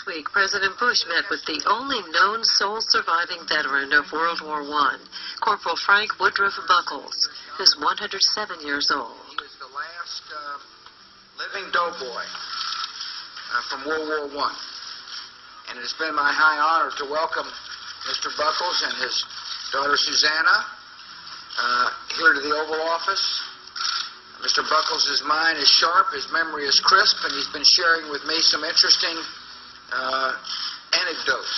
week, President Bush met with the only known sole surviving veteran of World War I, Corporal Frank Woodruff Buckles, who's 107 years old. He was the last living doughboy from World War I. And it's been my high honor to welcome Mr. Buckles and his daughter Susanna here to the Oval Office. Mr. Buckles' mind is sharp, his memory is crisp, and he's been sharing with me some interesting anecdotes.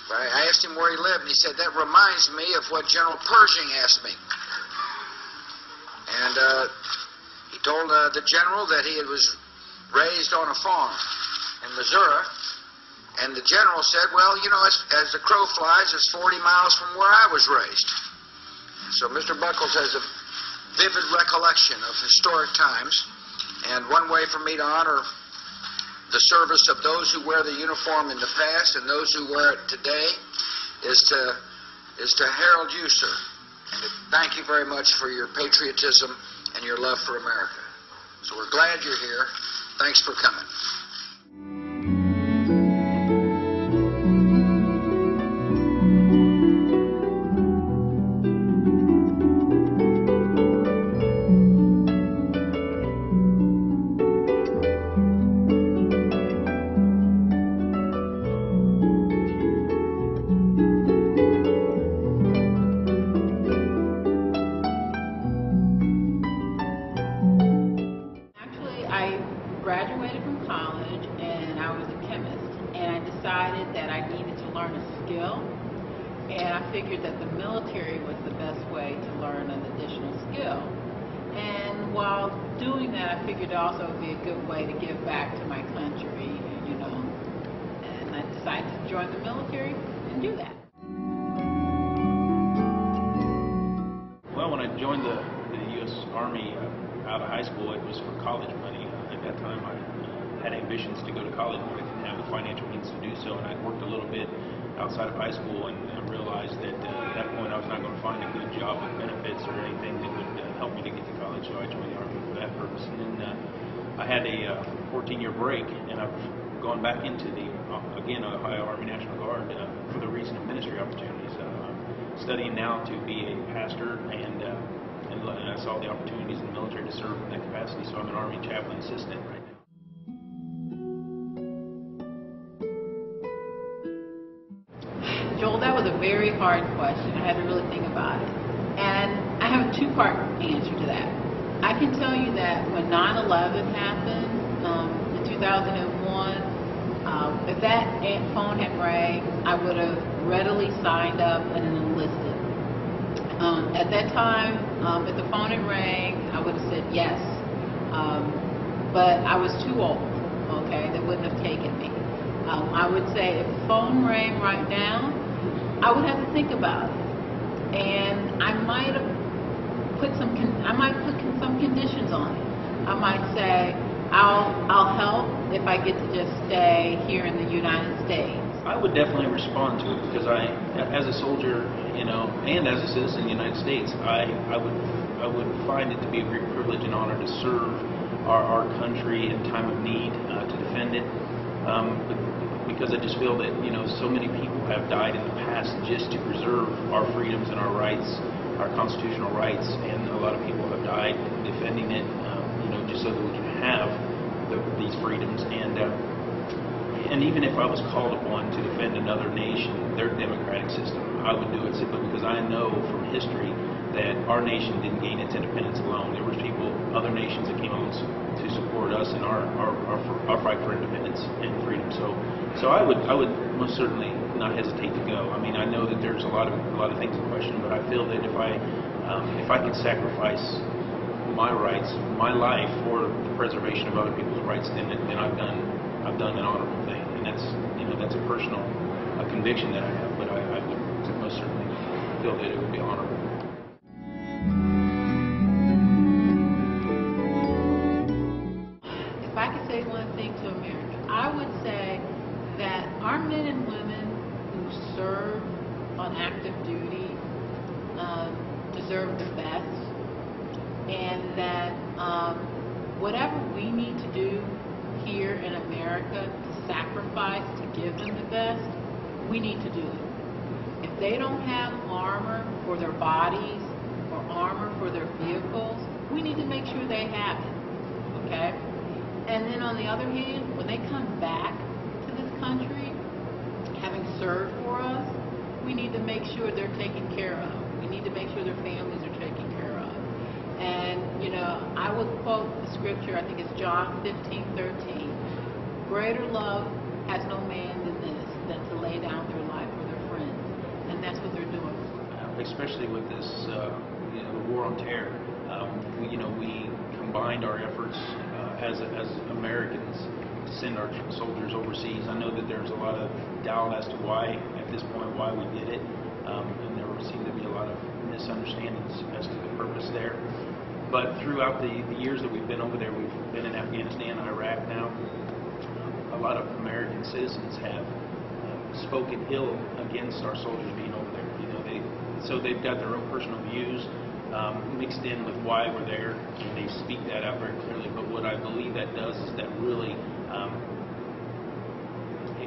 I asked him where he lived, and he said, that reminds me of what General Pershing asked me. And he told the general that he was raised on a farm in Missouri, and the general said, well, you know, as the crow flies, it's 40 miles from where I was raised. So Mr. Buckles has a vivid recollection of historic times, and one way for me to honor the service of those who wear the uniform in the past and those who wear it today is to herald you, sir, and to thank you very much for your patriotism and your love for America. So we're glad you're here. Thanks for coming. Graduated from college and I was a chemist, and I decided that I needed to learn a skill, and I figured that the military was the best way to learn an additional skill. And while doing that, I figured also it would be a good way to give back to my country, you know, and I decided to join the military and do that. Well, when I joined the U.S. Army out of high school, it was for college money. At that time, I had ambitions to go to college, but I didn't have the financial means to do so, and I worked a little bit outside of high school, and I realized that at that point I was not going to find a good job with benefits or anything that would help me to get to college, so I joined the Army for that purpose. And then I had a 14-year break, and I've gone back into the, again, Ohio Army National Guard for the reason of ministry opportunities. I'm studying now to be a pastor, and I saw the opportunities in the military to serve in that capacity, so I'm an Army chaplain assistant right now. Joel, that was a very hard question. I had to really think about it. And I have a two-part answer to that. I can tell you that when 9/11 happened in 2001, if that phone had rang, I would have readily signed up and enlisted. At that time, if the phone had rang, I would have said yes. But I was too old, okay? They wouldn't have taken me. I would say if the phone rang right now, I would have to think about it. And I might have put some conditions on it. I might say, I'll help if I get to just stay here in the United States. I would definitely respond to it because as a soldier, you know, and as a citizen of the United States, I would find it to be a great privilege and honor to serve our country in time of need, to defend it, because I just feel that, you know, so many people have died in the past just to preserve our freedoms and our rights, our constitutional rights, and a lot of people have died defending it, you know, just so that we can have these freedoms. And even if I was called upon to defend another nation, their democratic system, I would do it simply because I know from history that our nation didn't gain its independence alone. There were people, other nations that came along to support us in our fight for independence and freedom. So I would most certainly not hesitate to go. I mean, I know that there's a lot of things in question, but I feel that if I can sacrifice my rights, my life, for the preservation of other people's rights, then I've done an honorable thing, and that's a personal conviction that I have. But I would most certainly feel that it would be honorable. If I could say one thing to America, I would say that our men and women who serve on active duty deserve the best, and that whatever we need to do here in America to sacrifice to give them the best, we need to do it. If they don't have armor for their bodies or armor for their vehicles, we need to make sure they have it, okay? And then on the other hand, when they come back to this country, having served for us, we need to make sure they're taken care of. We need to make sure their families are taken care of. And, you know, I would quote the scripture, I think it's John 15:13. Greater love has no man than this, than to lay down their life for their friends. And that's what they're doing. Especially with this, you know, the war on terror. We combined our efforts as Americans to send our soldiers overseas. I know that there's a lot of doubt as to why, at this point, why we did it, and there seemed to be a lot of misunderstandings as to the purpose there. But throughout the years that we've been over there, we've been in Afghanistan, Iraq now. A lot of American citizens have spoken ill against our soldiers being over there. You know, so they've got their own personal views mixed in with why we're there, and they speak that out very clearly. But what I believe that does is that really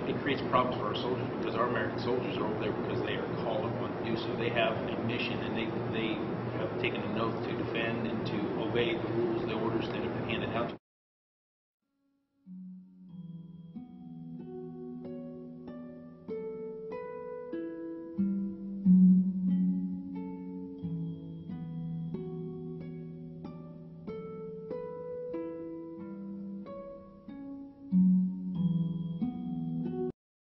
it creates problems for our soldiers, because our American soldiers are over there because they are called upon to do so. They have a mission, and they have taken an oath to defend and to obey the rules, the orders that have been handed down to them.